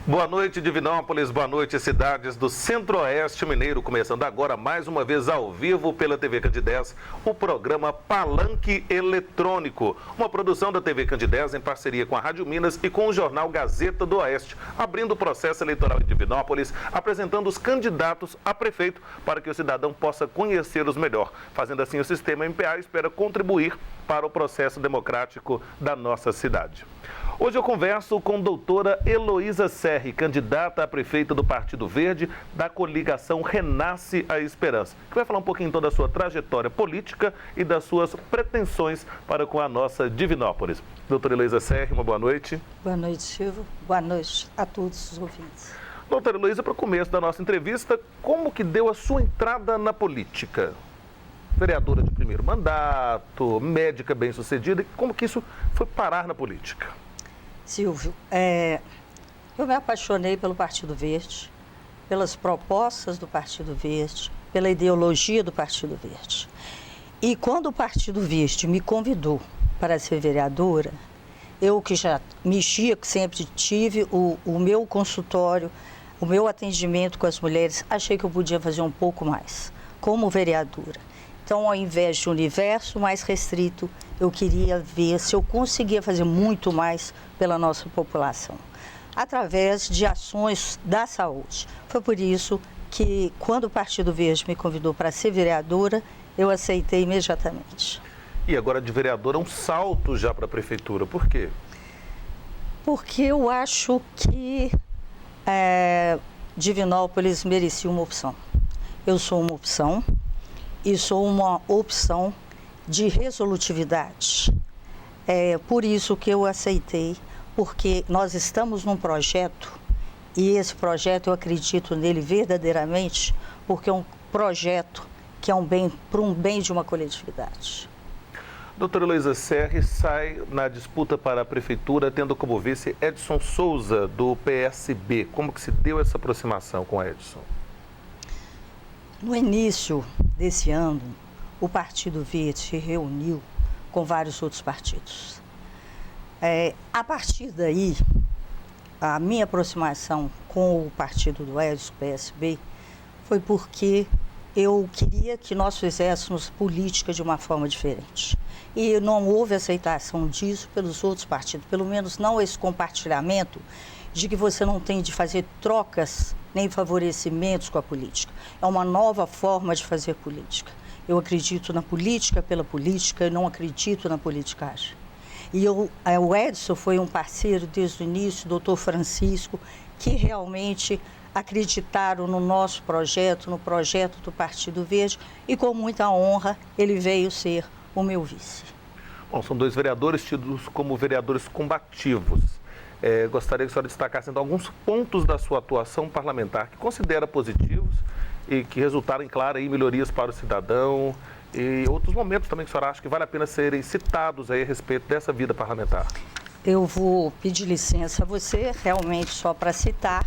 Boa noite, Divinópolis, boa noite, cidades do Centro-Oeste Mineiro. Começando agora, mais uma vez, ao vivo pela TV Candidez, o programa Palanque Eletrônico. Uma produção da TV Candidez em parceria com a Rádio Minas e com o jornal Gazeta do Oeste, abrindo o processo eleitoral em Divinópolis, apresentando os candidatos a prefeito para que o cidadão possa conhecê-los melhor. Fazendo assim, o sistema MPA espera contribuir para o processo democrático da nossa cidade. Hoje eu converso com a doutora Heloísa Serri, candidata a prefeita do Partido Verde, da coligação Renasce a Esperança, que vai falar um pouquinho então da sua trajetória política e das suas pretensões para com a nossa Divinópolis. Doutora Heloísa Serri, uma boa noite. Boa noite, Silvio. Boa noite a todos os ouvintes. Doutora Heloísa, para o começo da nossa entrevista, como que deu a sua entrada na política? Vereadora de primeiro mandato, médica bem-sucedida, como que isso foi parar na política? Silvio, eu me apaixonei pelo Partido Verde, pelas propostas do Partido Verde, pela ideologia do Partido Verde. E quando o Partido Verde me convidou para ser vereadora, eu que já mexia, que sempre tive o meu consultório, o meu atendimento com as mulheres, achei que eu podia fazer um pouco mais, como vereadora. Então, ao invés de um universo mais restrito, eu queria ver se eu conseguia fazer muito mais pela nossa população, através de ações da saúde. Foi por isso que, quando o Partido Verde me convidou para ser vereadora, eu aceitei imediatamente. E agora de vereadora, um salto já para a prefeitura, por quê? Porque eu acho que Divinópolis merecia uma opção. Eu sou uma opção. E sou uma opção de resolutividade. É por isso que eu aceitei, porque nós estamos num projeto, e esse projeto eu acredito nele verdadeiramente, porque é um projeto que é um bem, para um bem de uma coletividade. Doutora Heloísa Serri sai na disputa para a prefeitura, tendo como vice Edson Souza, do PSB. Como que se deu essa aproximação com Edson? No início desse ano, o Partido Verde se reuniu com vários outros partidos. A partir daí, a minha aproximação com o partido do Edson, PSB, foi porque eu queria que nós fizéssemos política de uma forma diferente. E não houve aceitação disso pelos outros partidos, pelo menos não esse compartilhamento de que você não tem de fazer trocas nem favorecimentos com a política. É uma nova forma de fazer política. Eu acredito na política pela política e não acredito na politicagem. E o Edson foi um parceiro desde o início, o doutor Francisco, que realmente acreditaram no nosso projeto, no projeto do Partido Verde, e com muita honra ele veio ser o meu vice. Bom, são dois vereadores tidos como vereadores combativos. Gostaria que a senhora destacasse então, alguns pontos da sua atuação parlamentar que considera positivos e que resultaram em claro aí melhorias para o cidadão e outros momentos também que a senhora acha que vale a pena serem citados aí a respeito dessa vida parlamentar. Eu vou pedir licença a você, realmente só para citar.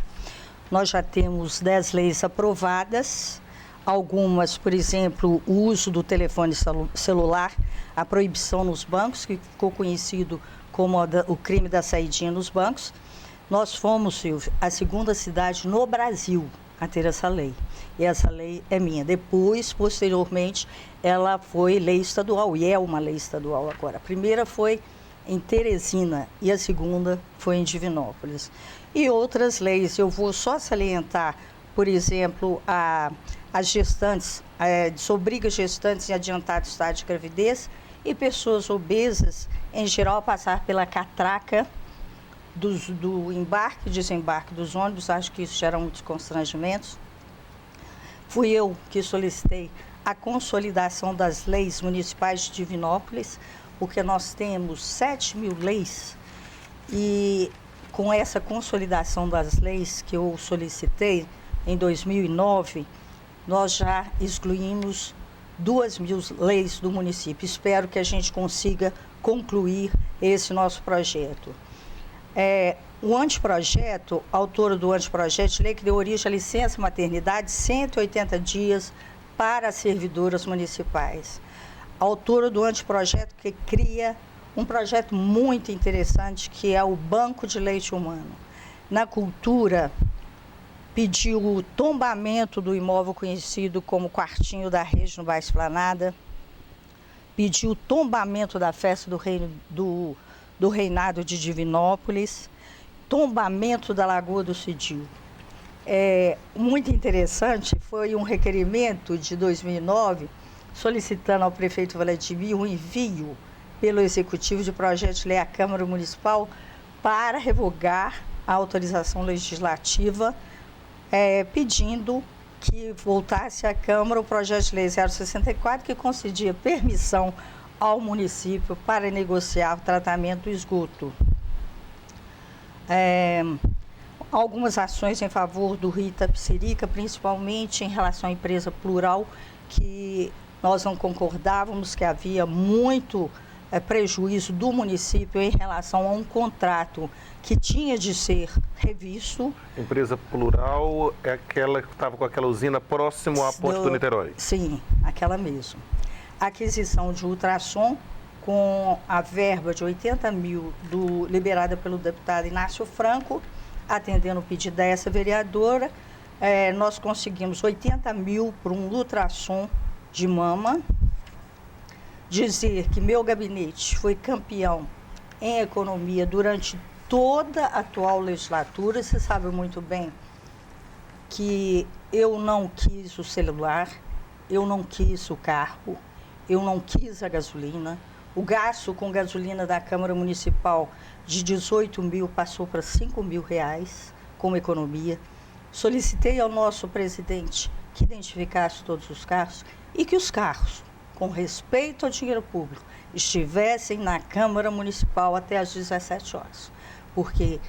Nós já temos 10 leis aprovadas, algumas, por exemplo, o uso do telefone celular, a proibição nos bancos, que ficou conhecido como o crime da saidinha nos bancos. Nós fomos, Silvio, a segunda cidade no Brasil a ter essa lei. E essa lei é minha. Depois, posteriormente, ela foi lei estadual, e é uma lei estadual agora. A primeira foi em Teresina e a segunda foi em Divinópolis. E outras leis, eu vou só salientar, por exemplo, as gestantes, desobriga gestantes em adiantado estado de gravidez e pessoas obesas, em geral, passar pela catraca do embarque e desembarque dos ônibus. Acho que isso gera muitos constrangimentos. Fui eu que solicitei a consolidação das leis municipais de Divinópolis, porque nós temos 7.000 leis, e com essa consolidação das leis que eu solicitei em 2009, nós já excluímos 2.000 leis do município. Espero que a gente consiga concluir esse nosso projeto. O anteprojeto, autora do anteprojeto de lei que deu origem à licença maternidade, 180 dias para as servidoras municipais. Autora do anteprojeto que cria um projeto muito interessante, que é o Banco de Leite Humano. Na cultura, pediu o tombamento do imóvel conhecido como Quartinho da Rede, no bairro Esplanada. Pediu o tombamento da festa do Reinado de Divinópolis. Tombamento da Lagoa do Cidil. Muito interessante, foi um requerimento de 2009, solicitando ao prefeito Vladimir um envio pelo Executivo de projeto de lei à Câmara Municipal para revogar a autorização legislativa, pedindo que voltasse à Câmara o projeto de lei 064, que concedia permissão ao município para negociar o tratamento do esgoto. Algumas ações em favor do Rio Itapecerica, principalmente em relação à empresa Plural, que nós não concordávamos, que havia muito prejuízo do município em relação a um contrato que tinha de ser revisto. Empresa Plural é aquela que estava com aquela usina próximo à Ponte do Niterói? Sim, aquela mesmo. Aquisição de ultrassom com a verba de 80 mil liberada pelo deputado Inácio Franco, atendendo o pedido dessa vereadora, nós conseguimos 80 mil por um ultrassom de mama. Dizer que meu gabinete foi campeão em economia durante toda a atual legislatura. Você sabe muito bem que eu não quis o celular, eu não quis o carro, eu não quis a gasolina. O gasto com gasolina da Câmara Municipal de 18 mil passou para 5 mil reais como economia. Solicitei ao nosso presidente que identificasse todos os carros e que os carros, com respeito ao dinheiro público, estivessem na Câmara Municipal até às 17 horas. Porque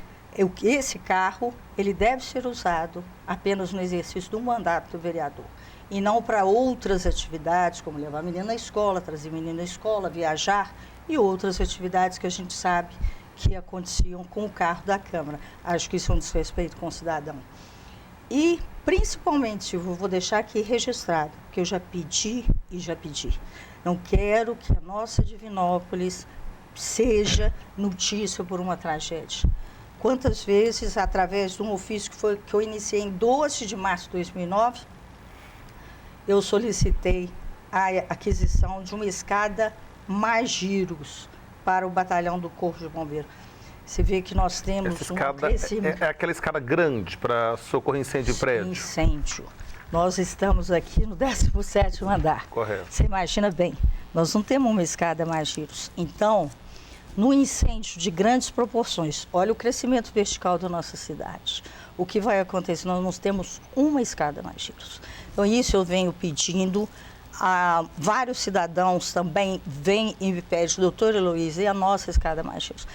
esse carro, ele deve ser usado apenas no exercício do mandato do vereador e não para outras atividades, como levar a menina à escola, trazer a menina à escola, viajar e outras atividades que a gente sabe que aconteciam com o carro da Câmara. Acho que isso é um desrespeito com o cidadão. E, principalmente, Silvio, vou deixar aqui registrado, que eu já pedi e já pedi. Não quero que a nossa Divinópolis seja notícia por uma tragédia. Quantas vezes, através de um ofício que eu iniciei em 12 de março de 2009, eu solicitei a aquisição de uma escada mais giros para o batalhão do Corpo de Bombeiros. Você vê que nós temos essa escada é aquela escada grande para socorrer incêndio de prédio? Incêndio. Nós estamos aqui no 17º andar. Correto. Você imagina bem, nós não temos uma escada mais giros. Então, no incêndio de grandes proporções, olha o crescimento vertical da nossa cidade. O que vai acontecer? Nós não temos uma escada mais giros. Então, isso eu venho pedindo. Vários cidadãos também vêm e me pedem, doutor Heloísa, e a nossa escada mais giros?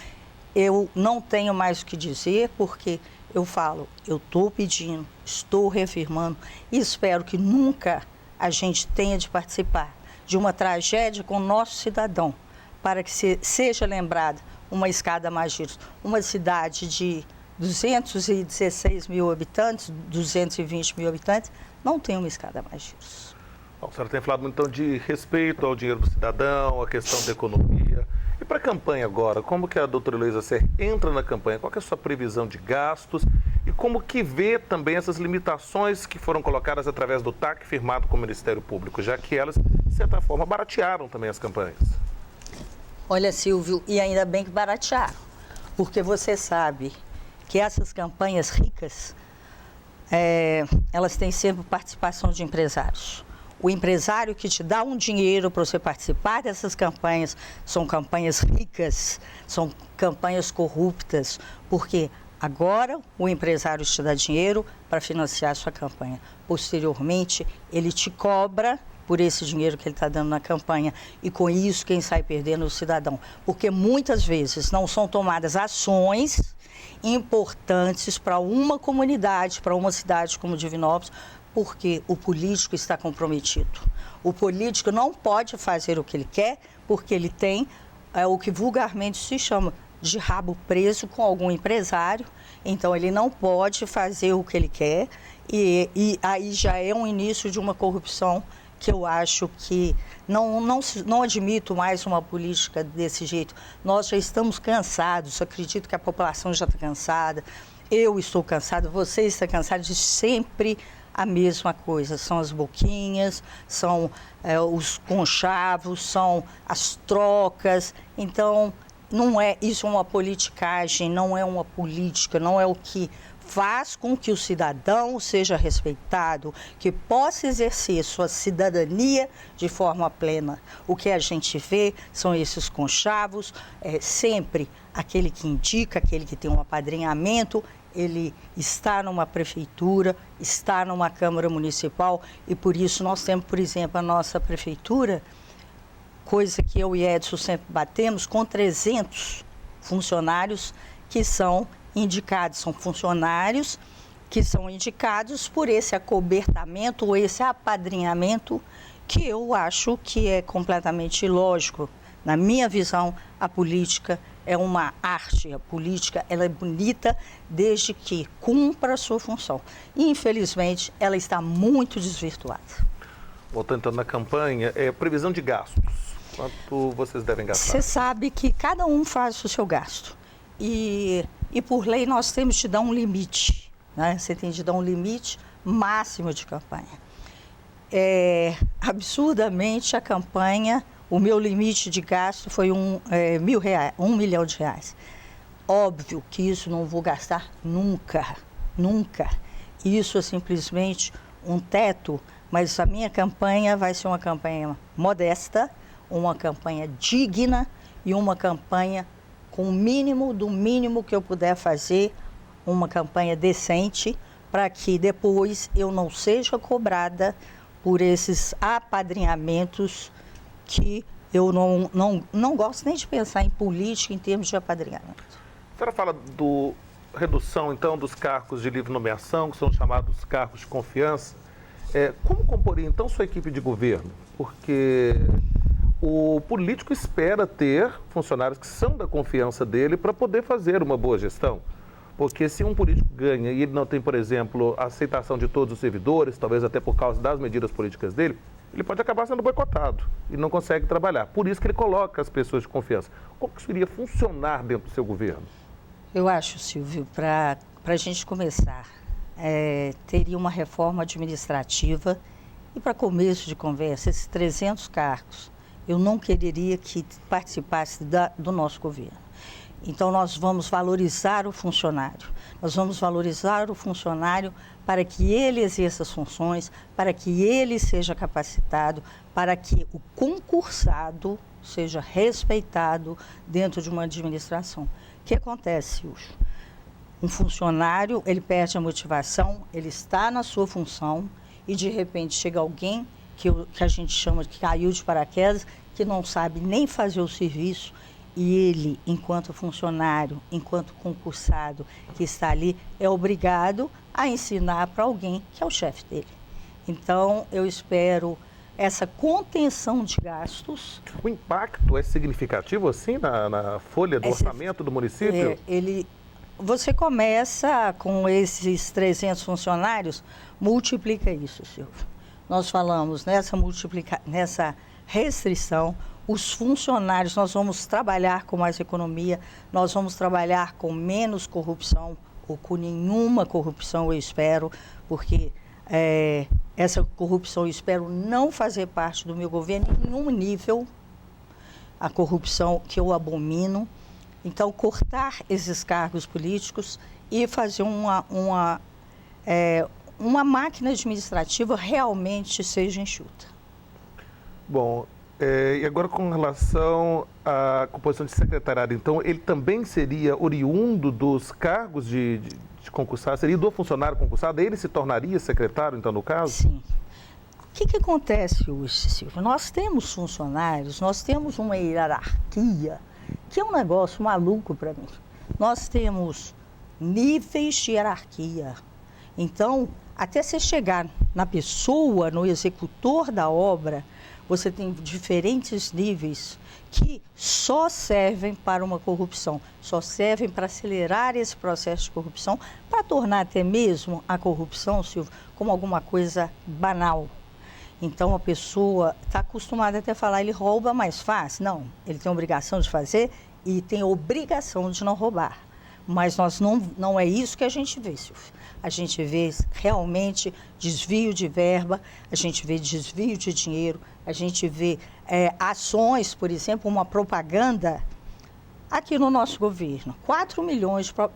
Eu não tenho mais o que dizer, porque eu falo, eu estou pedindo, estou reafirmando e espero que nunca a gente tenha de participar de uma tragédia com o nosso cidadão, para que seja lembrada uma escada mais giros. Uma cidade de 216 mil habitantes, 220 mil habitantes, não tem uma escada mais giros. Bom, a senhora tem falado muito então de respeito ao dinheiro do cidadão, a questão da economia. E para a campanha agora, como que a doutora Heloísa Serra entra na campanha? Qual que é a sua previsão de gastos? E como que vê também essas limitações que foram colocadas através do TAC firmado com o Ministério Público, já que elas, de certa forma, baratearam também as campanhas? Olha, Silvio, e ainda bem que baratearam, porque você sabe que essas campanhas ricas, elas têm sempre participação de empresários. O empresário que te dá um dinheiro para você participar dessas campanhas são campanhas ricas, são campanhas corruptas, porque agora o empresário te dá dinheiro para financiar a sua campanha. Posteriormente, ele te cobra por esse dinheiro que ele está dando na campanha e com isso quem sai perdendo é o cidadão. Porque muitas vezes não são tomadas ações importantes para uma comunidade, para uma cidade como Divinópolis, porque o político está comprometido. O político não pode fazer o que ele quer, porque ele tem o que vulgarmente se chama de rabo preso com algum empresário, então ele não pode fazer o que ele quer, e aí já é um início de uma corrupção que eu acho que não admito mais uma política desse jeito. Nós já estamos cansados, acredito que a população já está cansada. eu estou cansado, você está cansado de sempre a mesma coisa. São as boquinhas, são os conchavos, são as trocas. Então, isso é uma politicagem, não é uma política, não é o que faz com que o cidadão seja respeitado, que possa exercer sua cidadania de forma plena. O que a gente vê são esses conchavos, sempre aquele que indica, aquele que tem um apadrinhamento, ele está numa prefeitura, está numa Câmara Municipal e por isso nós temos, por exemplo, a nossa prefeitura, coisa que eu e Edson sempre batemos, com 300 funcionários que são indicados, são funcionários que são indicados por esse acobertamento ou esse apadrinhamento que eu acho que é completamente ilógico. Na minha visão, a política é uma arte, a política ela é bonita desde que cumpra a sua função. E, infelizmente, ela está muito desvirtuada. Voltando então na campanha, previsão de gastos. Quanto vocês devem gastar? Você sabe que cada um faz o seu gasto. E por lei nós temos de dar um limite, né? Você tem de dar um limite máximo de campanha. Absurdamente a campanha, o meu limite de gasto foi R$1 milhão. Óbvio que isso não vou gastar nunca, nunca. Isso é simplesmente um teto, mas a minha campanha vai ser uma campanha modesta, uma campanha digna e uma campanha com o mínimo do mínimo que eu puder fazer, uma campanha decente, para que depois eu não seja cobrada por esses apadrinhamentos que eu não gosto nem de pensar em política em termos de apadrinhamento. A senhora fala do redução, então, dos cargos de livre nomeação, que são chamados cargos de confiança. Como comporia, então, sua equipe de governo? Porque o político espera ter funcionários que são da confiança dele para poder fazer uma boa gestão. Porque se um político ganha e ele não tem, por exemplo, a aceitação de todos os servidores, talvez até por causa das medidas políticas dele, ele pode acabar sendo boicotado e não consegue trabalhar. Por isso que ele coloca as pessoas de confiança. Como que isso iria funcionar dentro do seu governo? Eu acho, Silvio, para a gente começar, teria uma reforma administrativa e para começo de conversa, esses 300 cargos, eu não quereria que participasse do nosso governo. Então, nós vamos valorizar o funcionário. Nós vamos valorizar o funcionário para que ele exerça as funções, para que ele seja capacitado, para que o concursado seja respeitado dentro de uma administração. O que acontece, Silvio? Um funcionário, ele perde a motivação, ele está na sua função e, de repente, chega alguém que a gente chama de caiu de paraquedas, que não sabe nem fazer o serviço, e ele, enquanto funcionário, enquanto concursado que está ali, é obrigado a ensinar para alguém que é o chefe dele. Então, eu espero essa contenção de gastos. O impacto é significativo, assim, na folha do orçamento do município? Você começa com esses 300 funcionários, multiplica isso, Silvio. Nós falamos nessa restrição, os funcionários, nós vamos trabalhar com mais economia, nós vamos trabalhar com menos corrupção, ou com nenhuma corrupção, eu espero, porque essa corrupção eu espero não fazer parte do meu governo em nenhum nível, a corrupção que eu abomino. Então, cortar esses cargos políticos e fazer uma máquina administrativa realmente seja enxuta. Bom, e agora com relação à composição de secretariado, então ele também seria oriundo dos cargos de concursado, seria do funcionário concursado, ele se tornaria secretário, então, no caso? Sim. O que acontece hoje, Silvio? Nós temos funcionários, nós temos uma hierarquia, que é um negócio maluco para mim. Nós temos níveis de hierarquia. Então, até você chegar na pessoa, no executor da obra, você tem diferentes níveis que só servem para uma corrupção, só servem para acelerar esse processo de corrupção, para tornar até mesmo a corrupção, Silvio, como alguma coisa banal. Então, a pessoa está acostumada até a falar, ele rouba, mas faz. Não, ele tem a obrigação de fazer e tem a obrigação de não roubar. Mas não é isso que a gente vê, Silvio. A gente vê realmente desvio de verba, a gente vê desvio de dinheiro, a gente vê ações, por exemplo, uma propaganda aqui no nosso governo.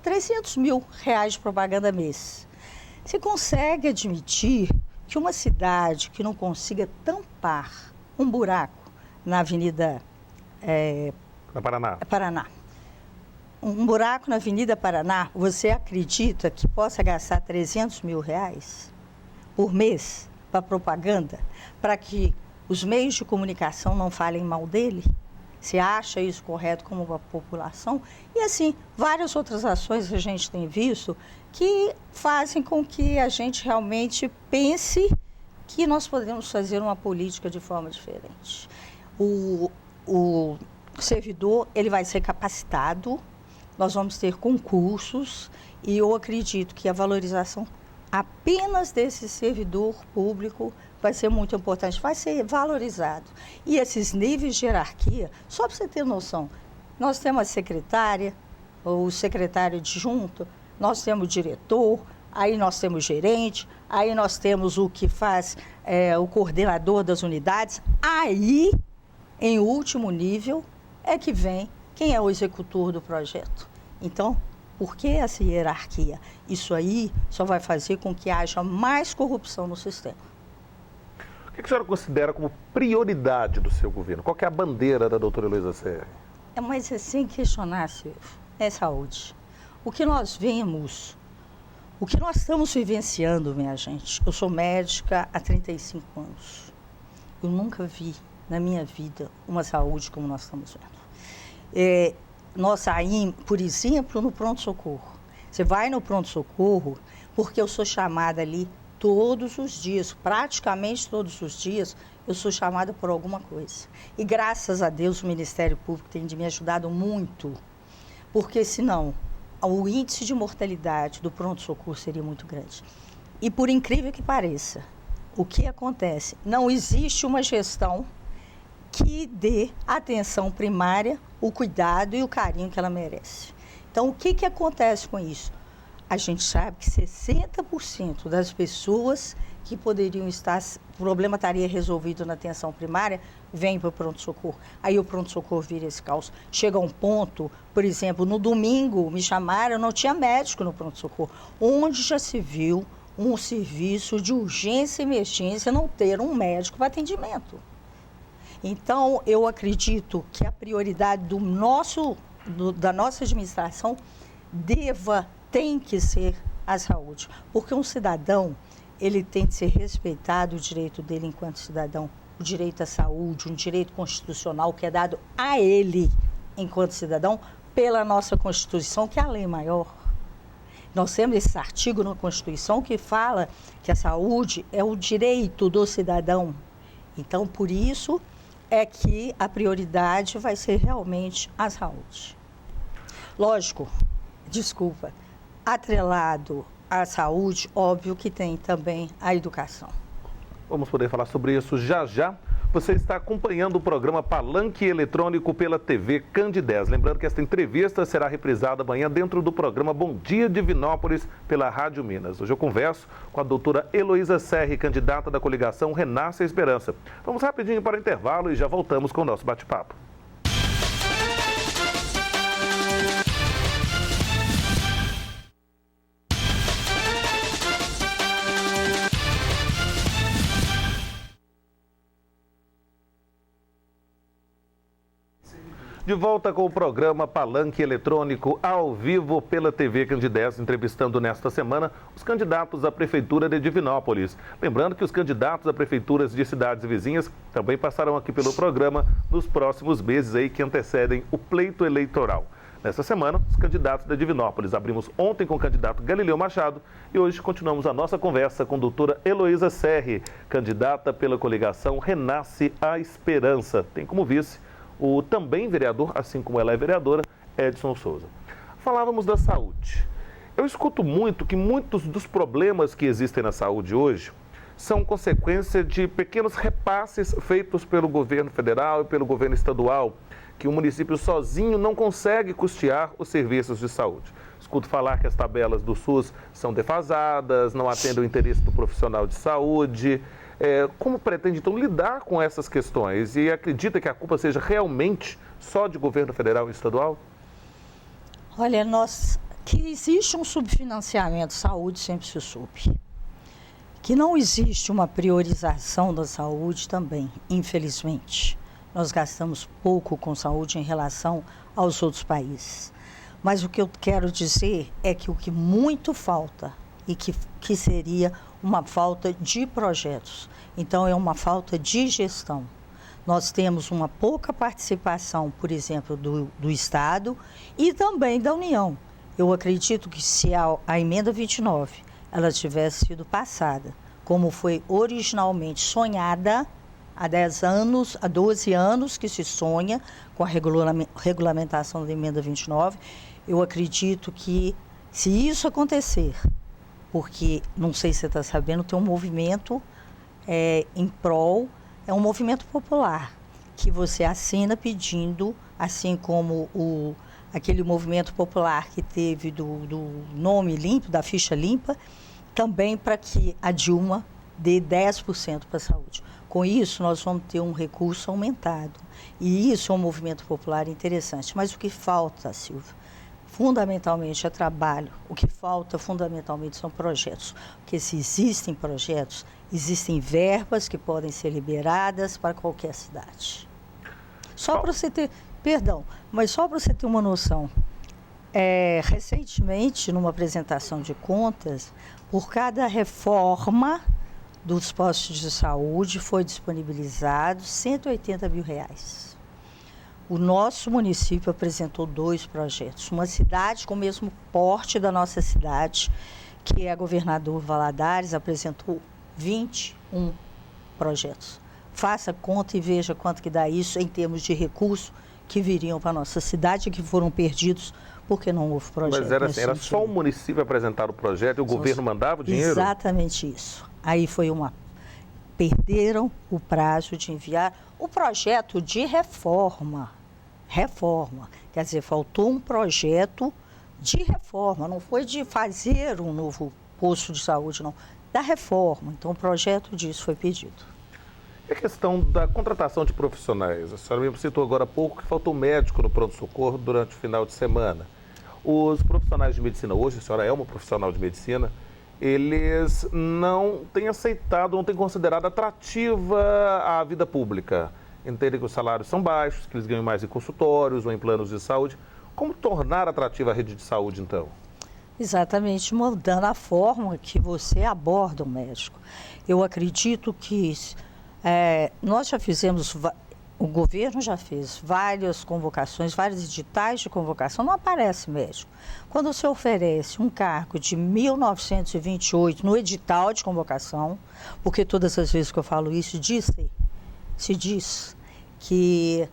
300 mil reais de propaganda mês. Você consegue admitir que uma cidade que não consiga tampar um buraco na Avenida Paraná, um buraco na Avenida Paraná, você acredita que possa gastar 300 mil reais por mês para propaganda, para que os meios de comunicação não falem mal dele? Você acha isso correto como uma população? E assim, várias outras ações que a gente tem visto que fazem com que a gente realmente pense que nós podemos fazer uma política de forma diferente. O servidor, ele vai ser capacitado, nós vamos ter concursos e eu acredito que a valorização apenas desse servidor público vai ser muito importante, vai ser valorizado. E esses níveis de hierarquia, só para você ter noção, nós temos a secretária, o secretário adjunto, nós temos o diretor, aí nós temos o gerente, aí nós temos o que faz o coordenador das unidades, aí, em último nível, é que vem quem é o executor do projeto. Então, por que essa hierarquia? Isso aí só vai fazer com que haja mais corrupção no sistema. O que a senhora considera como prioridade do seu governo? Qual que é a bandeira da doutora Heloísa Serri? Mas sem questionar, Silvio, é saúde. O que nós vemos, o que nós estamos vivenciando, minha gente, eu sou médica há 35 anos. Eu nunca vi na minha vida uma saúde como nós estamos vendo. Nós saímos, por exemplo, no pronto-socorro. Você vai no pronto-socorro porque eu sou chamada ali todos os dias, praticamente todos os dias, eu sou chamada por alguma coisa. E graças a Deus o Ministério Público tem me ajudado muito, porque senão o índice de mortalidade do pronto-socorro seria muito grande. E por incrível que pareça, o que acontece? Não existe uma gestão que dê atenção primária, o cuidado e o carinho que ela merece. Então, o que acontece com isso? A gente sabe que 60% das pessoas que poderiam estar, o problema estaria resolvido na atenção primária, vem para o pronto-socorro. Aí o pronto-socorro vira esse caos. Chega a um ponto, por exemplo, no domingo me chamaram, não tinha médico no pronto-socorro, onde já se viu um serviço de urgência e emergência não ter um médico para atendimento. Então, eu acredito que a prioridade da nossa administração tem que ser a saúde. Porque um cidadão, ele tem que ser respeitado o direito dele enquanto cidadão, o direito à saúde, um direito constitucional que é dado a ele enquanto cidadão pela nossa Constituição, que é a lei maior. Nós temos esse artigo na Constituição que fala que a saúde é o direito do cidadão. Então, por isso é que a prioridade vai ser realmente a saúde. Lógico, atrelado à saúde, óbvio que tem também a educação. Vamos poder falar sobre isso já já. Você está acompanhando o programa Palanque Eletrônico pela TV Candidez. Lembrando que esta entrevista será reprisada amanhã dentro do programa Bom Dia Divinópolis pela Rádio Minas. Hoje eu converso com a doutora Heloísa Serri, candidata da coligação Renasce a Esperança. Vamos rapidinho para o intervalo e já voltamos com o nosso bate-papo. De volta com o programa Palanque Eletrônico ao vivo pela TV Candidez, entrevistando nesta semana os candidatos à Prefeitura de Divinópolis. Lembrando que os candidatos a prefeituras de cidades vizinhas também passarão aqui pelo programa nos próximos meses aí que antecedem o pleito eleitoral. Nesta semana, os candidatos da Divinópolis. Abrimos ontem com o candidato Galileu Machado e hoje continuamos a nossa conversa com a doutora Heloísa Serri, candidata pela coligação Renasce a Esperança. Tem como vice o também vereador, assim como ela é vereadora, Edson Souza. Falávamos da saúde. Eu escuto muito que muitos dos problemas que existem na saúde hoje são consequência de pequenos repasses feitos pelo governo federal e pelo governo estadual, que o município sozinho não consegue custear os serviços de saúde. Escuto falar que as tabelas do SUS são defasadas, não atendem o interesse do profissional de saúde. Como pretende, então, lidar com essas questões? E acredita que a culpa seja realmente só de governo federal e estadual? Olha, que existe um subfinanciamento de saúde, sempre se soube. Que não existe uma priorização da saúde também, infelizmente. Nós gastamos pouco com saúde em relação aos outros países. Mas o que eu quero dizer é que o que muito falta e que seria uma falta de projetos. Então, é uma falta de gestão. Nós temos uma pouca participação, por exemplo, do Estado e também da União. Eu acredito que se a emenda 29 ela tivesse sido passada, como foi originalmente sonhada, há 10 anos, há 12 anos que se sonha com a regulamentação da emenda 29, eu acredito que se isso acontecer, porque, não sei se você está sabendo, tem um movimento em prol, é um movimento popular, que você assina pedindo, assim como aquele movimento popular que teve do nome limpo, da ficha limpa, também para que a Dilma dê 10% para a saúde. Com isso, nós vamos ter um recurso aumentado. E isso é um movimento popular interessante. Mas o que falta, Silvia, fundamentalmente é trabalho. O que falta, fundamentalmente, são projetos. Porque se existem projetos, existem verbas que podem ser liberadas para qualquer cidade. Só para você ter... Perdão, mas só para você ter uma noção. Recentemente, numa apresentação de contas, por cada reforma dos postos de saúde foi disponibilizado R$180 mil. O nosso município apresentou 2 projetos. Uma cidade com o mesmo porte da nossa cidade, que é a Governador Valadares, apresentou 21 projetos. Faça conta e veja quanto que dá isso em termos de recursos que viriam para a nossa cidade e que foram perdidos porque não houve projeto. Mas era só o município apresentar o projeto e o governo mandava o dinheiro? Exatamente isso. Aí foi perderam o prazo de enviar o projeto de reforma. Quer dizer, faltou um projeto de reforma, não foi de fazer um novo posto de saúde, não, da reforma. Então, o projeto disso foi pedido. E a questão da contratação de profissionais? A senhora me citou agora há pouco que faltou médico no pronto-socorro durante o final de semana. Os profissionais de medicina hoje, a senhora é uma profissional de medicina, eles não têm aceitado, não têm considerado atrativa a vida pública. Entendem que os salários são baixos, que eles ganham mais em consultórios ou em planos de saúde. Como tornar atrativa a rede de saúde, então? Exatamente, mudando a forma que você aborda o médico. Eu acredito que nós já fizemos, o governo já fez várias convocações, vários editais de convocação, não aparece médico. Quando você oferece um cargo de 1.928 no edital de convocação, porque todas as vezes que eu falo isso, se diz que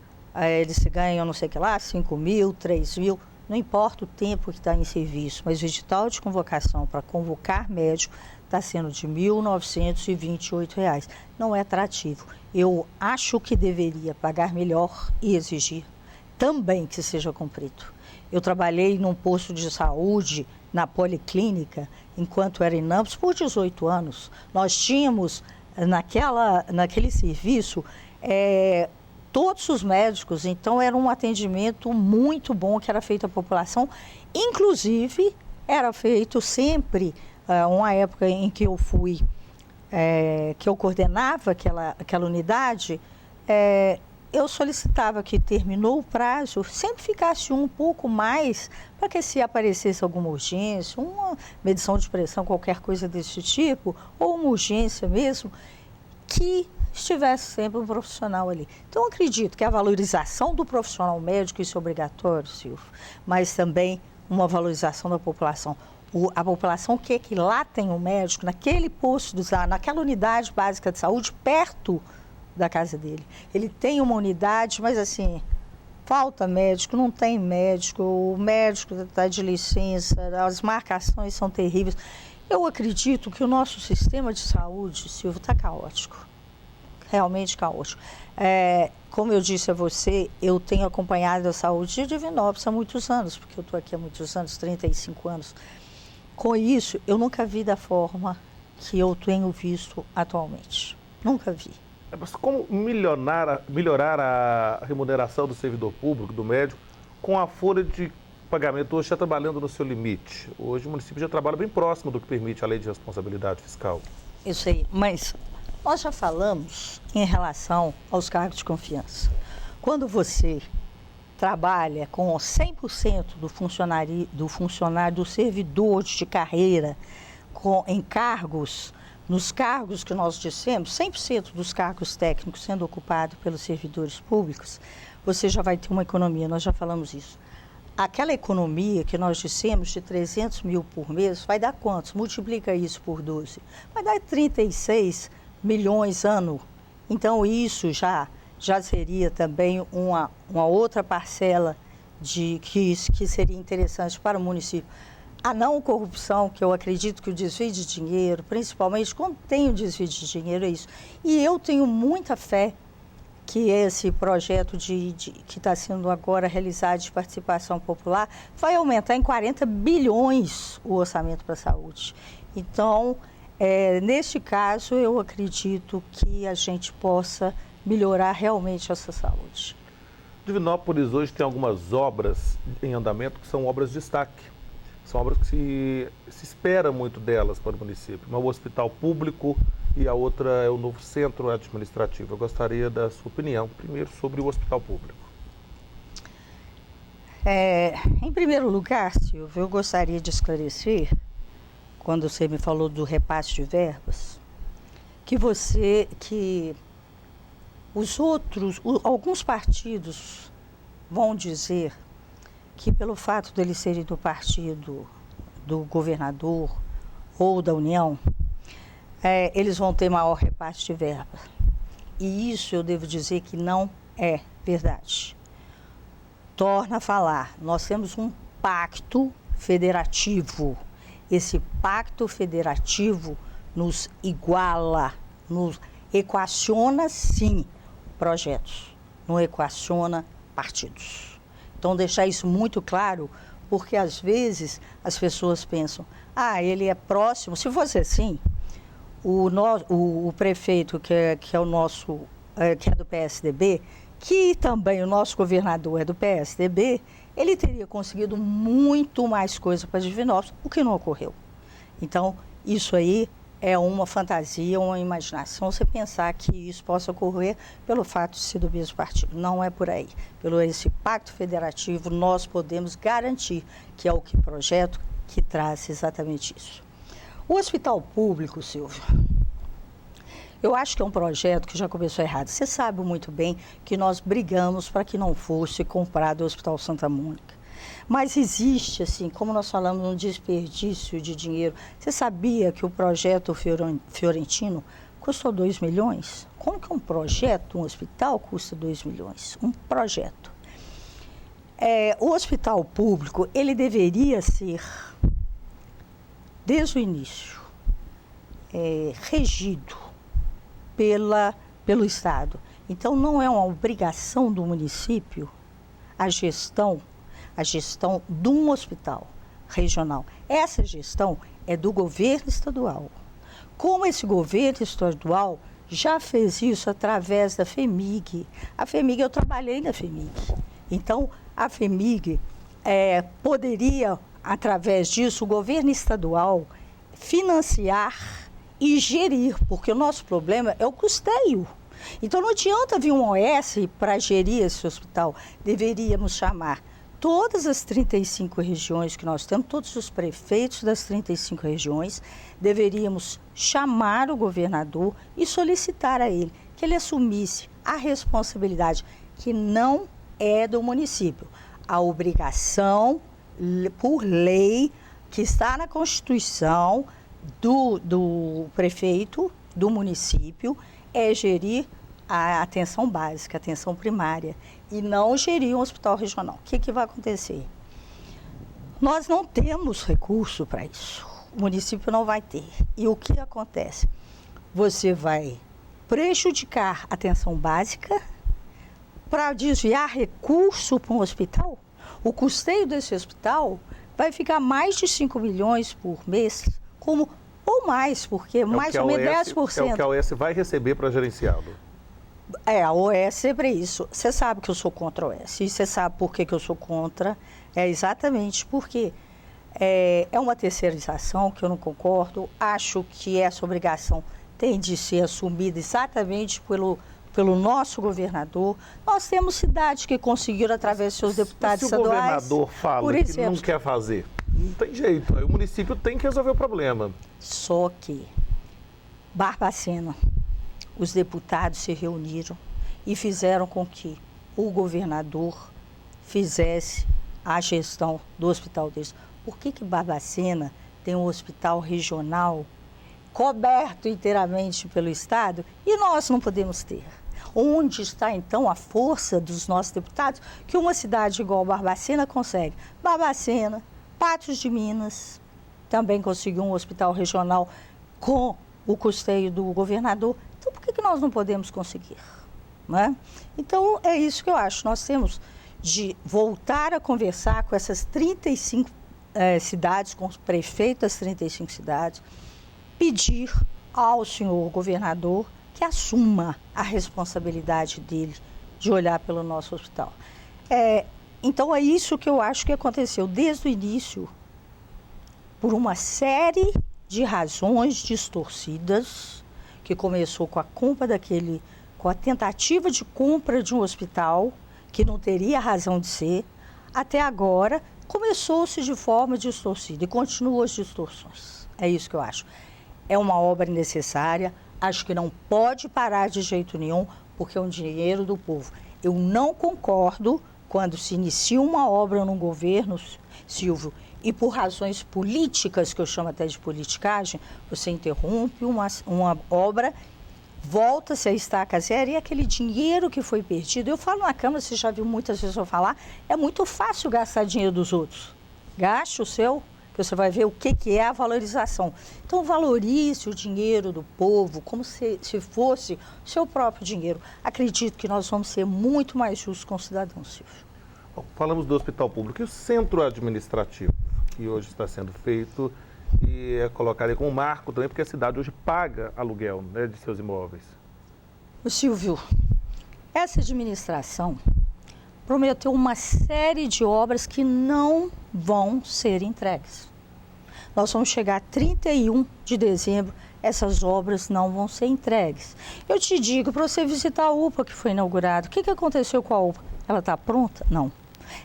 eles se ganham, não sei o que lá, 5 mil, 3 mil, não importa o tempo que está em serviço, mas o edital de convocação para convocar médico está sendo de R$ 1.928. Não é atrativo. Eu acho que deveria pagar melhor e exigir também que seja cumprido. Eu trabalhei num posto de saúde, na policlínica, enquanto era em Nampos, por 18 anos. Nós tínhamos, naquele serviço, todos os médicos, então era um atendimento muito bom que era feito à população. Inclusive, era feito sempre, uma época em que eu fui, que eu coordenava aquela unidade, eu solicitava que terminou o prazo, sempre ficasse um pouco mais, para que se aparecesse alguma urgência, uma medição de pressão, qualquer coisa desse tipo, ou uma urgência mesmo, que estivesse sempre um profissional ali. Então, eu acredito que a valorização do profissional médico, isso é obrigatório, Silvio, mas também uma valorização da população. A população quer que lá tem um médico, naquele posto, naquela unidade básica de saúde, perto da casa dele. Ele tem uma unidade, mas assim, falta médico, não tem médico, o médico está de licença, as marcações são terríveis. Eu acredito que o nosso sistema de saúde, Silvio, está caótico. Realmente caótico. Como eu disse a você, eu tenho acompanhado a saúde de Divinópolis há muitos anos, porque eu estou aqui há muitos anos, 35 anos. Com isso, eu nunca vi da forma que eu tenho visto atualmente. Nunca vi. Mas como melhorar a remuneração do servidor público, do médico, com a folha de pagamento hoje está trabalhando no seu limite? Hoje o município já trabalha bem próximo do que permite a lei de responsabilidade fiscal. Isso aí, mas nós já falamos em relação aos cargos de confiança. Quando você trabalha com 100% do funcionário, do servidor de carreira, em cargos, nos cargos que nós dissemos, 100% dos cargos técnicos sendo ocupados pelos servidores públicos, você já vai ter uma economia, nós já falamos isso. Aquela economia que nós dissemos de 300 mil por mês, vai dar quantos? Multiplica isso por 12. Vai dar 36 milhões ano. Então, isso já seria também uma outra parcela que seria interessante para o município. A não corrupção, que eu acredito que o desvio de dinheiro, principalmente quando tem o desvio de dinheiro, é isso. E eu tenho muita fé que esse projeto que está sendo agora realizado de participação popular vai aumentar em 40 bilhões o orçamento para a saúde. Então, neste caso, eu acredito que a gente possa melhorar realmente essa saúde. Divinópolis hoje tem algumas obras em andamento que são obras de destaque. São obras que se espera muito delas para o município. Uma é o hospital público e a outra é o novo centro administrativo. Eu gostaria da sua opinião, primeiro, sobre o hospital público. Em primeiro lugar, Silvio, eu gostaria de esclarecer, quando você me falou do repasse de verbas, que alguns partidos vão dizer que pelo fato deles serem do partido do governador ou da União, eles vão ter maior repasse de verba. E isso eu devo dizer que não é verdade. Torna a falar, nós temos um pacto federativo. Esse pacto federativo nos iguala, nos equaciona, sim, projetos, não equaciona partidos. Então, deixar isso muito claro, porque às vezes as pessoas pensam, ele é próximo. Se fosse assim, o prefeito que é do PSDB, que também o nosso governador é do PSDB, ele teria conseguido muito mais coisa para Divinópolis, o que não ocorreu. Então, isso aí é uma fantasia, uma imaginação, você pensar que isso possa ocorrer pelo fato de ser do mesmo partido. Não é por aí. Pelo esse pacto federativo, nós podemos garantir que é o projeto que traz exatamente isso. O hospital público, Silvio, eu acho que é um projeto que já começou errado. Você sabe muito bem que nós brigamos para que não fosse comprado o Hospital Santa Mônica. Mas existe, assim, como nós falamos, um desperdício de dinheiro. Você sabia que o projeto Fiorentino custou 2 milhões? Como que um projeto, um hospital, custa 2 milhões? Um projeto. O hospital público, ele deveria ser, desde o início, regido pelo Estado. Então, não é uma obrigação do município a gestão de um hospital regional. Essa gestão é do governo estadual. Como esse governo estadual já fez isso através da FEMIG. A FEMIG, eu trabalhei na FEMIG. Então, a FEMIG poderia, através disso, o governo estadual financiar e gerir, porque o nosso problema é o custeio. Então, não adianta vir um OS para gerir esse hospital. Deveríamos chamar todas as 35 regiões que nós temos, todos os prefeitos das 35 regiões, deveríamos chamar o governador e solicitar a ele que ele assumisse a responsabilidade, que não é do município. A obrigação, por lei, que está na Constituição do prefeito, do município, é gerir a atenção básica, a atenção primária, e não gerir um hospital regional. O que vai acontecer? Nós não temos recurso para isso. o município não vai ter. E o que acontece? Você vai prejudicar a atenção básica para desviar recurso para um hospital. O custeio desse hospital vai ficar mais de 5 milhões por mês, ou mais, porque mais ou menos 10%. É o que a OS vai receber para gerenciá-lo. A OS sempre é isso. Você sabe que eu sou contra a OS. E você sabe por que eu sou contra. É exatamente porque é uma terceirização que eu não concordo. Acho que essa obrigação tem de ser assumida exatamente pelo nosso governador. Nós temos cidades que conseguiram, através de seus deputados estaduais... Se o governador fala que não quer fazer, não tem jeito. Aí o município tem que resolver o problema. Só que Barbacena, os deputados se reuniram e fizeram com que o governador fizesse a gestão do hospital deles. Por que Barbacena tem um hospital regional coberto inteiramente pelo Estado e nós não podemos ter? Onde está, então, a força dos nossos deputados que uma cidade igual Barbacena consegue? Barbacena, Patos de Minas, também conseguiu um hospital regional com o custeio do governador. Então, por que nós não podemos conseguir? Não é? Então, é isso que eu acho. Nós temos de voltar a conversar com essas 35 cidades, com os prefeitos das 35 cidades, pedir ao senhor governador que assuma a responsabilidade dele de olhar pelo nosso hospital. Então, é isso que eu acho que aconteceu desde o início, por uma série de razões distorcidas, que começou com a compra com a tentativa de compra de um hospital, que não teria razão de ser, até agora começou-se de forma distorcida e continuam as distorções. É isso que eu acho. É uma obra necessária, acho que não pode parar de jeito nenhum, porque é um dinheiro do povo. Eu não concordo quando se inicia uma obra num governo, Silvio, e por razões políticas, que eu chamo até de politicagem, você interrompe uma obra, volta-se a estaca zero e aquele dinheiro que foi perdido. Eu falo na Câmara, você já viu muitas vezes eu falar, é muito fácil gastar dinheiro dos outros. Gaste o seu, que você vai ver o que é a valorização. Então, valorize o dinheiro do povo como se fosse o seu próprio dinheiro. Acredito que nós vamos ser muito mais justos com o cidadão, Silvio. Bom, falamos do hospital público e o centro administrativo, que hoje está sendo feito e é colocado aí como um marco também, porque a cidade hoje paga aluguel, né, de seus imóveis. Silvio, essa administração prometeu uma série de obras que não vão ser entregues. Nós vamos chegar a 31 de dezembro, essas obras não vão ser entregues. Eu te digo, para você visitar a UPA que foi inaugurada, o que aconteceu com a UPA? Ela está pronta? Não.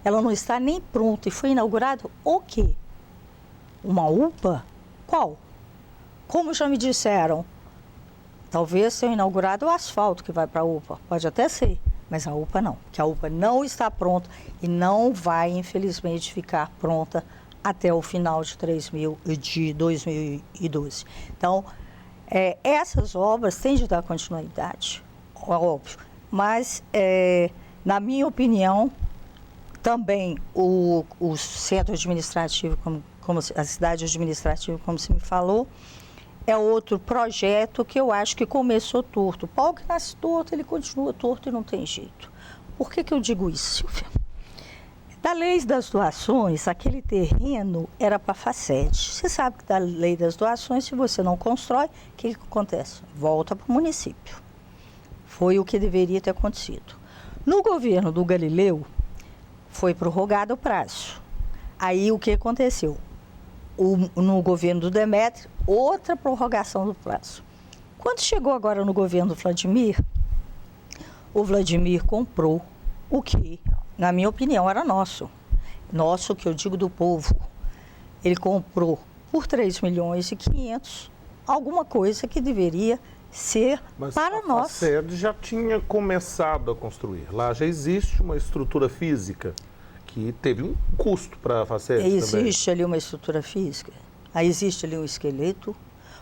Ela não está nem pronta e foi inaugurado o quê? Uma UPA? Qual? Como já me disseram, talvez tenham inaugurado o asfalto que vai para a UPA, pode até ser, mas a UPA não, que a UPA não está pronta e não vai, infelizmente, ficar pronta até o final de 2012. Então, essas obras têm de dar continuidade, óbvio, mas, na minha opinião, também o centro administrativo, como a cidade administrativa, como você me falou, é outro projeto que eu acho que começou torto. O pau que nasce torto, ele continua torto e não tem jeito. Por que eu digo isso, Silvia? Da lei das doações, aquele terreno era para a Faced. Você sabe que da lei das doações, se você não constrói, o que acontece? Volta para o município. Foi o que deveria ter acontecido. No governo do Galileu, foi prorrogado o prazo. Aí o que aconteceu? No governo do Demetrio, outra prorrogação do prazo. Quando chegou agora no governo do Vladimir, o Vladimir comprou o que, na minha opinião, era nosso. Nosso, que eu digo do povo. Ele comprou por 3 milhões e 500, alguma coisa que deveria ser para nós. Mas a Faced já tinha começado a construir. Lá já existe uma estrutura física que teve um custo para a Faced também. Existe ali uma estrutura física. Aí existe ali um esqueleto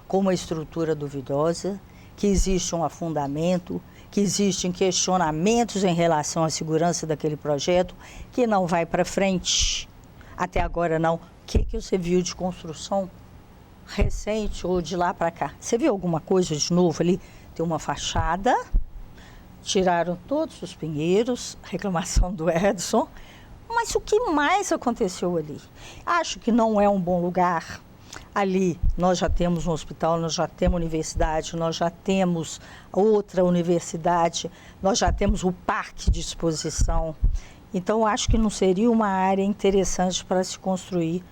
com uma estrutura duvidosa, que existe um afundamento, que existem questionamentos em relação à segurança daquele projeto, que não vai para frente. Até agora não. O que você viu de construção? recente ou de lá para cá. Você viu alguma coisa de novo ali? Tem uma fachada, tiraram todos os pinheiros, reclamação do Edson. Mas o que mais aconteceu ali? Acho que não é um bom lugar. Ali nós já temos um hospital, nós já temos universidade, nós já temos outra universidade, nós já temos o parque de exposição. Então, acho que não seria uma área interessante para se construir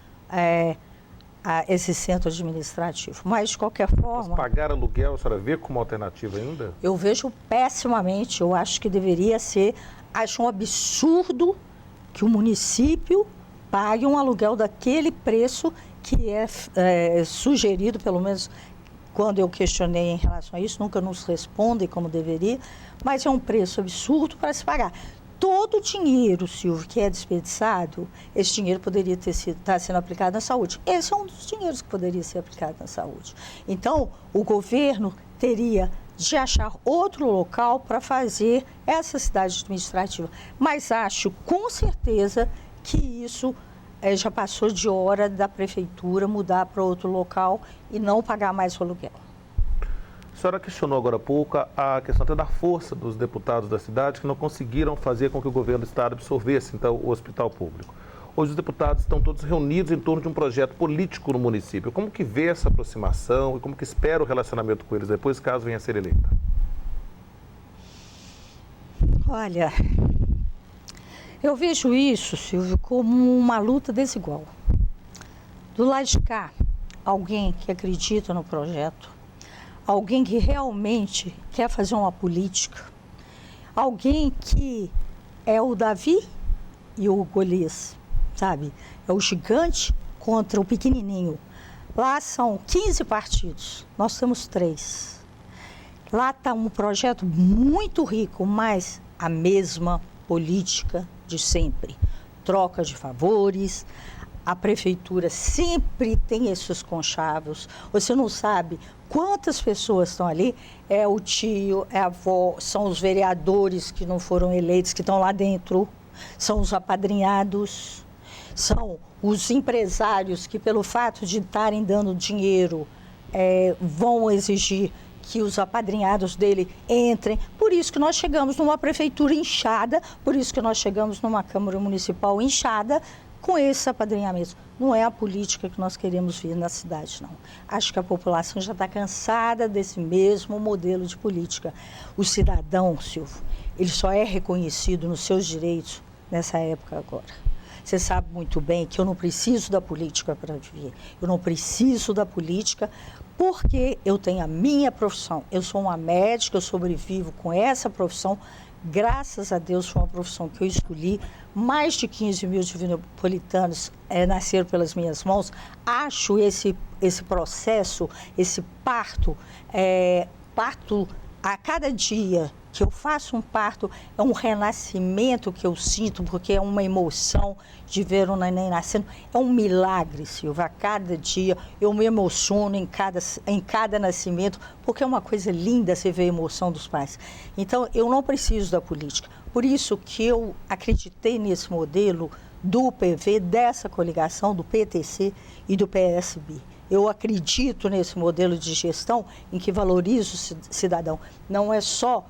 esse centro administrativo. Mas, de qualquer forma... Mas pagar aluguel, a senhora vê como alternativa ainda? Eu vejo pessimamente. Eu acho que deveria ser... Acho um absurdo que o município pague um aluguel daquele preço que é sugerido, pelo menos quando eu questionei em relação a isso, nunca nos respondem como deveria, mas é um preço absurdo para se pagar. Todo o dinheiro, Silvio, que é desperdiçado, esse dinheiro poderia estar sendo aplicado na saúde. Esse é um dos dinheiros que poderia ser aplicado na saúde. Então, o governo teria de achar outro local para fazer essa cidade administrativa. Mas acho, com certeza, que isso já passou de hora da prefeitura mudar para outro local e não pagar mais o aluguel. A senhora questionou agora há pouco a questão até da força dos deputados da cidade que não conseguiram fazer com que o governo do estado absorvesse, então, o hospital público. Hoje os deputados estão todos reunidos em torno de um projeto político no município. Como que vê essa aproximação e como que espera o relacionamento com eles depois, caso venha a ser eleita? Olha, eu vejo isso, Silvio, como uma luta desigual. Do lado de cá, alguém que acredita no projeto, alguém que realmente quer fazer uma política, alguém que é o Davi e o Golias, sabe? É o gigante contra o pequenininho. Lá são 15 partidos, nós temos 3. Lá está um projeto muito rico, mas a mesma política de sempre. Troca de favores, a prefeitura sempre tem esses conchavos. Você não sabe quantas pessoas estão ali. É o tio, é a avó, são os vereadores que não foram eleitos, que estão lá dentro. São os apadrinhados, são os empresários que, pelo fato de estarem dando dinheiro, vão exigir que os apadrinhados dele entrem. Por isso que nós chegamos numa prefeitura inchada, por isso que nós chegamos numa Câmara Municipal inchada, com esse apadrinhamento. Não é a política que nós queremos ver na cidade, não. Acho que a população já está cansada desse mesmo modelo de política. O cidadão, Silvio, ele só é reconhecido nos seus direitos nessa época agora. Você sabe muito bem que eu não preciso da política para viver. Eu não preciso da política porque eu tenho a minha profissão. Eu sou uma médica, eu sobrevivo com essa profissão. Graças a Deus foi uma profissão que eu escolhi. Mais de 15 mil divinopolitanos nasceram pelas minhas mãos. Acho esse processo, esse parto a cada dia que eu faço um parto, é um renascimento que eu sinto, porque é uma emoção de ver um neném nascendo. É um milagre, Silvia. A cada dia eu me emociono em cada nascimento, porque é uma coisa linda você ver a emoção dos pais. Então, eu não preciso da política. Por isso que eu acreditei nesse modelo do PV, dessa coligação, do PTC e do PSB. Eu acredito nesse modelo de gestão em que valoriza o cidadão. Não é só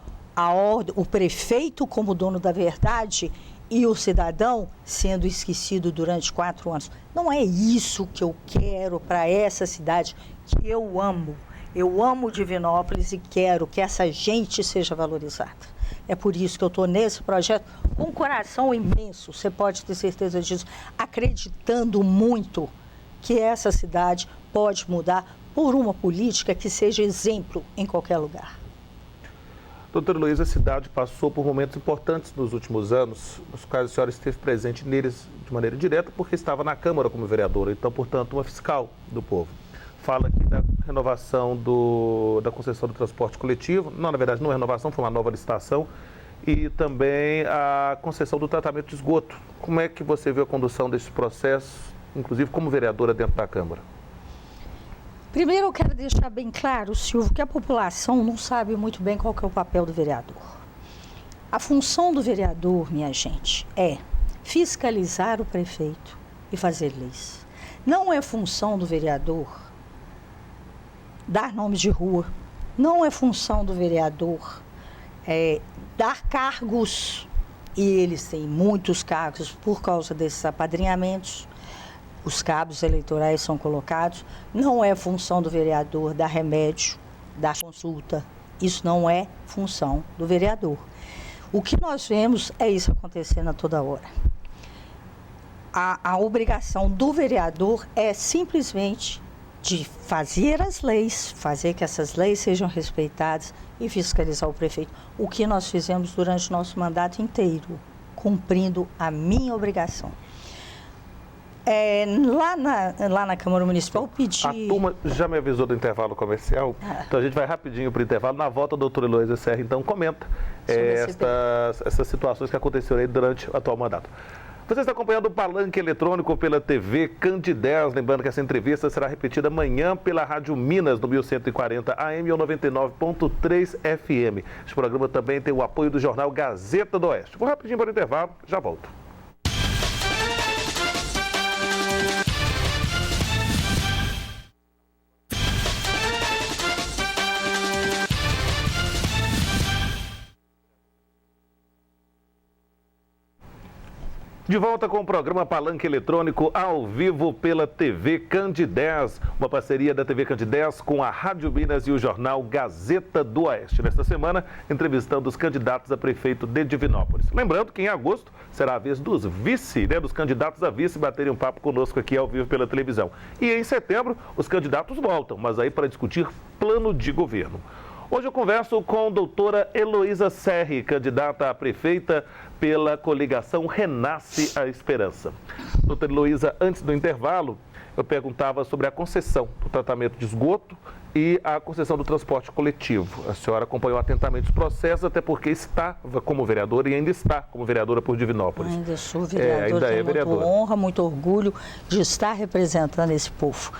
o prefeito como dono da verdade e o cidadão sendo esquecido durante 4 anos. Não é isso que eu quero para essa cidade que eu amo. Eu amo Divinópolis e quero que essa gente seja valorizada. É por isso que eu estou nesse projeto com um coração imenso, você pode ter certeza disso, acreditando muito que essa cidade pode mudar por uma política que seja exemplo em qualquer lugar. Doutora Heloísa, a cidade passou por momentos importantes nos últimos anos, nos quais a senhora esteve presente neles de maneira direta, porque estava na Câmara como vereadora, então, portanto, uma fiscal do povo. Fala aqui da renovação da concessão do transporte coletivo, não, na verdade, não é renovação, foi uma nova licitação, e também a concessão do tratamento de esgoto. Como é que você vê a condução desse processo, inclusive como vereadora dentro da Câmara? Primeiro, eu quero deixar bem claro, Silvio, que a população não sabe muito bem qual que é o papel do vereador. A função do vereador, minha gente, é fiscalizar o prefeito e fazer leis. Não é função do vereador dar nome de rua. Não é função do vereador dar cargos, e eles têm muitos cargos por causa desses apadrinhamentos. Os cabos eleitorais são colocados. Não é função do vereador dar remédio, dar consulta. Isso não é função do vereador. O que nós vemos é isso acontecendo a toda hora. A obrigação do vereador é simplesmente de fazer as leis, fazer que essas leis sejam respeitadas e fiscalizar o prefeito. O que nós fizemos durante o nosso mandato inteiro, cumprindo a minha obrigação. Lá na Câmara Municipal, eu pedi... A turma já me avisou do intervalo comercial, então a gente vai rapidinho para o intervalo. Na volta, a doutora Heloísa Serra, então, comenta essas situações que aconteceram aí durante o atual mandato. Você está acompanhando o Palanque Eletrônico pela TV Candidez. Lembrando que essa entrevista será repetida amanhã pela Rádio Minas, no 1140 AM ou 99.3 FM. Este programa também tem o apoio do jornal Gazeta do Oeste. Vou rapidinho para o intervalo, já volto. De volta com o programa Palanque Eletrônico ao vivo pela TV Candidez, uma parceria da TV Candidez com a Rádio Minas e o jornal Gazeta do Oeste. Nesta semana, entrevistando os candidatos a prefeito de Divinópolis. Lembrando que em agosto será a vez dos dos candidatos a vice baterem um papo conosco aqui ao vivo pela televisão. E em setembro, os candidatos voltam, mas aí para discutir plano de governo. Hoje eu converso com a doutora Heloísa Serra, candidata a prefeita pela coligação Renasce a Esperança. Doutora Heloísa, antes do intervalo, eu perguntava sobre a concessão do tratamento de esgoto e a concessão do transporte coletivo. A senhora acompanhou atentamente os processos, até porque estava como vereadora e ainda está como vereadora por Divinópolis. Ainda sou vereadora, tenho muita honra, muito orgulho de estar representando esse povo.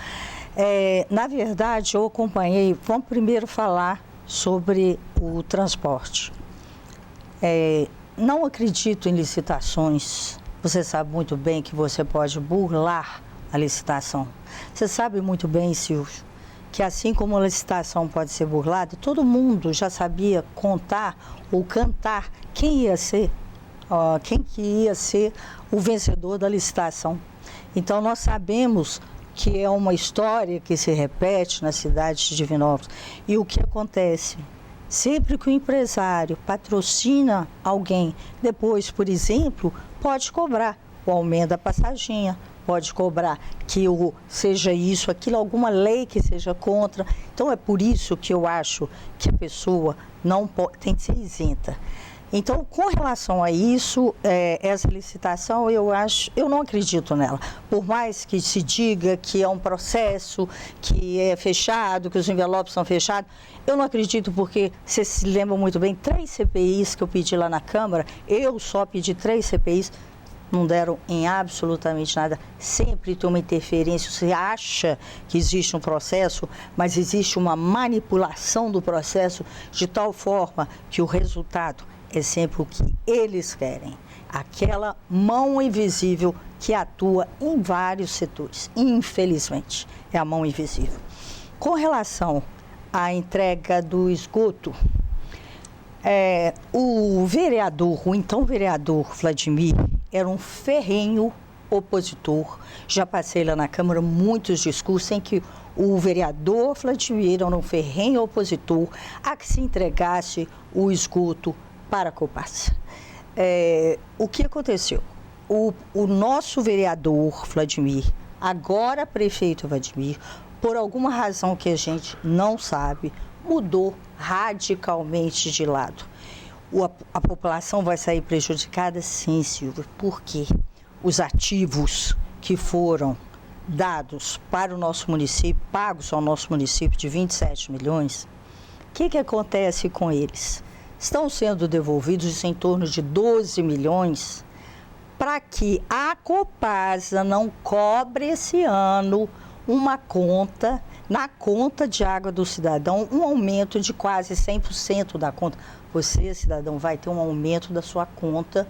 Na verdade, eu acompanhei, vamos primeiro falar sobre o transporte. Não acredito em licitações. Você sabe muito bem que você pode burlar a licitação. Você sabe muito bem, Silvio, que assim como a licitação pode ser burlada, todo mundo já sabia contar ou cantar quem que ia ser o vencedor da licitação. Então nós sabemos que é uma história que se repete na cidade de Divinópolis. E o que acontece? Sempre que o empresário patrocina alguém, depois, por exemplo, pode cobrar o aumento da passaginha, pode cobrar que seja isso, aquilo, alguma lei que seja contra. Então é por isso que eu acho que a pessoa não tem que ser isenta. Então, com relação a isso, essa licitação, eu não acredito nela. Por mais que se diga que é um processo, que é fechado, que os envelopes são fechados, eu não acredito porque, vocês se lembram muito bem, 3 CPIs que eu pedi lá na Câmara, eu só pedi 3 CPIs, não deram em absolutamente nada. Sempre tem uma interferência. Você acha que existe um processo, mas existe uma manipulação do processo de tal forma que o resultado é sempre o que eles querem. Aquela mão invisível que atua em vários setores. Infelizmente, é a mão invisível. Com relação à entrega do esgoto, o então vereador Vladimir, era um ferrenho opositor. Já passei lá na Câmara muitos discursos em que o vereador Vladimir era um ferrenho opositor a que se entregasse o esgoto para a Copasa. O que aconteceu? O nosso vereador Vladimir, agora prefeito Vladimir, por alguma razão que a gente não sabe, mudou radicalmente de lado. A população vai sair prejudicada? Sim, Silvia. Por quê? Os ativos que foram dados para o nosso município, pagos ao nosso município de 27 milhões, o que acontece com eles? Estão sendo devolvidos em torno de 12 milhões para que a Copasa não cobre esse ano uma conta, na conta de água do cidadão, um aumento de quase 100% da conta. Você, cidadão, vai ter um aumento da sua conta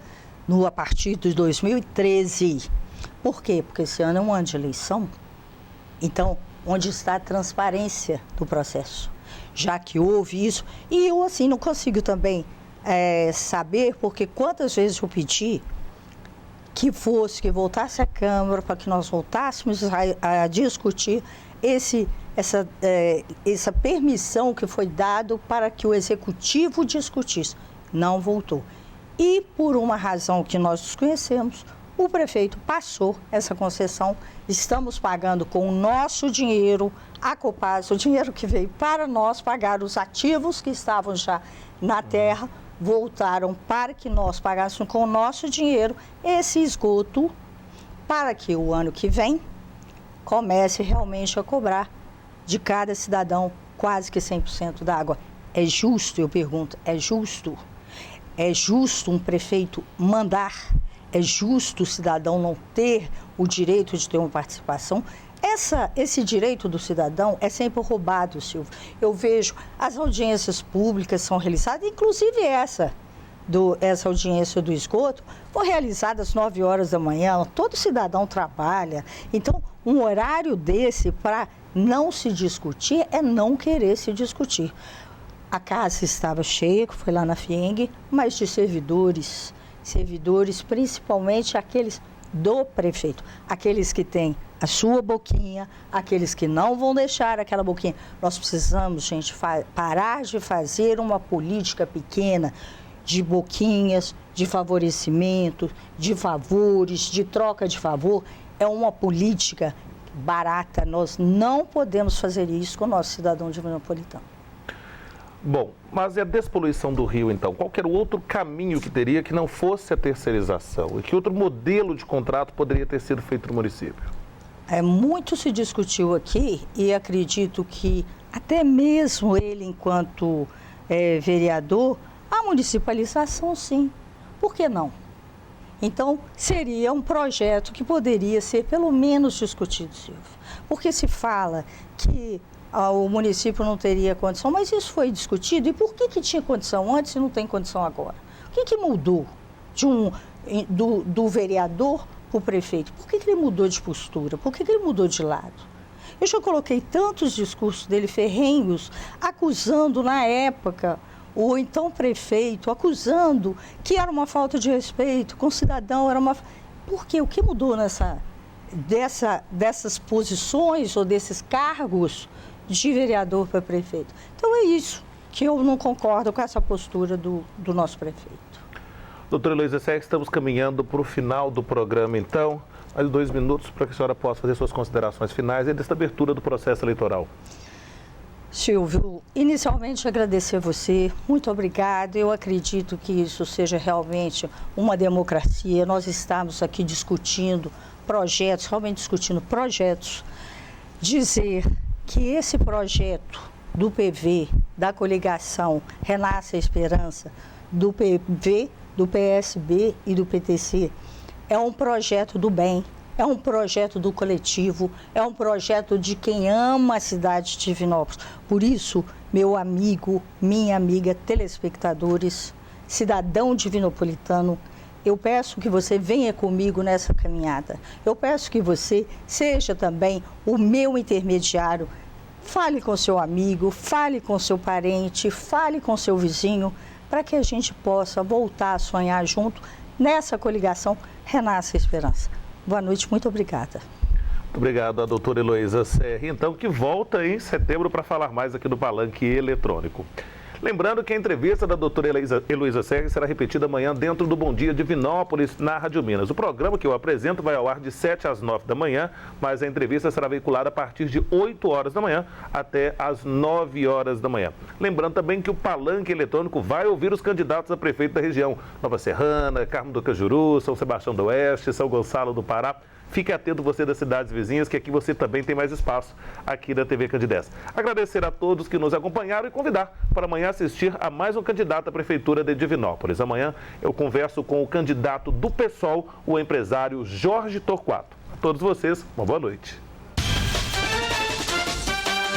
a partir de 2013. Por quê? Porque esse ano é um ano de eleição. Então, onde está a transparência do processo, já que houve isso. E eu, assim, não consigo também saber, porque quantas vezes eu pedi que voltasse à Câmara para que nós voltássemos a discutir essa permissão que foi dada para que o Executivo discutisse. Não voltou. E por uma razão que nós desconhecemos, o prefeito passou essa concessão. Estamos pagando com o nosso dinheiro, a Copasa, o dinheiro que veio para nós pagar os ativos que estavam já na terra, voltaram para que nós pagássemos com o nosso dinheiro esse esgoto, para que o ano que vem comece realmente a cobrar de cada cidadão quase que 100% da água. É justo, eu pergunto, é justo? É justo um prefeito mandar? É justo o cidadão não ter o direito de ter uma participação? Esse direito do cidadão é sempre roubado, Silvio. Eu vejo as audiências públicas são realizadas, inclusive essa audiência do esgoto, foi realizada às 9 horas da manhã, todo cidadão trabalha. Então, um horário desse para não se discutir é não querer se discutir. A casa estava cheia, que foi lá na FIENG, mas de servidores, principalmente aqueles do prefeito, aqueles que têm a sua boquinha, aqueles que não vão deixar aquela boquinha. Nós precisamos, gente, parar de fazer uma política pequena de boquinhas, de favorecimento, de favores, de troca de favor. É uma política barata. Nós não podemos fazer isso com o nosso cidadão divinopolitano. Bom, mas e a despoluição do rio, então? Qual era o outro caminho que teria que não fosse a terceirização? E que outro modelo de contrato poderia ter sido feito no município? Muito se discutiu aqui e acredito que até mesmo ele, enquanto vereador, a municipalização sim. Por que não? Então, seria um projeto que poderia ser pelo menos discutido, Silvio. Porque se fala que o município não teria condição, mas isso foi discutido. E por que tinha condição antes e não tem condição agora? O que mudou do vereador para o prefeito? Por que ele mudou de postura? Por que ele mudou de lado? Eu já coloquei tantos discursos dele ferrenhos, acusando na época o então prefeito, acusando que era uma falta de respeito com o cidadão. Por quê? O que mudou dessas posições ou desses cargos de vereador para prefeito? Então é isso que eu não concordo com essa postura do nosso prefeito. Doutora Heloísa Serra, estamos caminhando para o final do programa, então. Mais 2 minutos para que a senhora possa fazer suas considerações finais e desta abertura do processo eleitoral. Silvio, inicialmente agradecer a você, muito obrigada. Eu acredito que isso seja realmente uma democracia. Nós estamos aqui discutindo projetos, Dizer que esse projeto do PV, da coligação Renasce a Esperança, do PV, do PSB e do PTC, é um projeto do bem, é um projeto do coletivo, é um projeto de quem ama a cidade de Divinópolis. Por isso, meu amigo, minha amiga, telespectadores, cidadão divinopolitano, eu peço que você venha comigo nessa caminhada. Eu peço que você seja também o meu intermediário. Fale com seu amigo, fale com seu parente, fale com seu vizinho, para que a gente possa voltar a sonhar junto nessa coligação Renasce a Esperança. Boa noite, muito obrigada. Muito obrigado a doutora Heloísa Serra, então, que volta em setembro para falar mais aqui do Palanque Eletrônico. Lembrando que a entrevista da doutora Heloísa Serra será repetida amanhã dentro do Bom Dia Divinópolis, na Rádio Minas. O programa que eu apresento vai ao ar de 7 às 9 da manhã, mas a entrevista será veiculada a partir de 8 horas da manhã até às 9 horas da manhã. Lembrando também que o Palanque Eletrônico vai ouvir os candidatos a prefeito da região. Nova Serrana, Carmo do Cajuru, São Sebastião do Oeste, São Gonçalo do Pará. Fique atento você das cidades vizinhas, que aqui você também tem mais espaço aqui da TV Candidez. Agradecer a todos que nos acompanharam e convidar para amanhã assistir a mais um candidato à Prefeitura de Divinópolis. Amanhã eu converso com o candidato do PSOL, o empresário Jorge Torquato. A todos vocês, uma boa noite.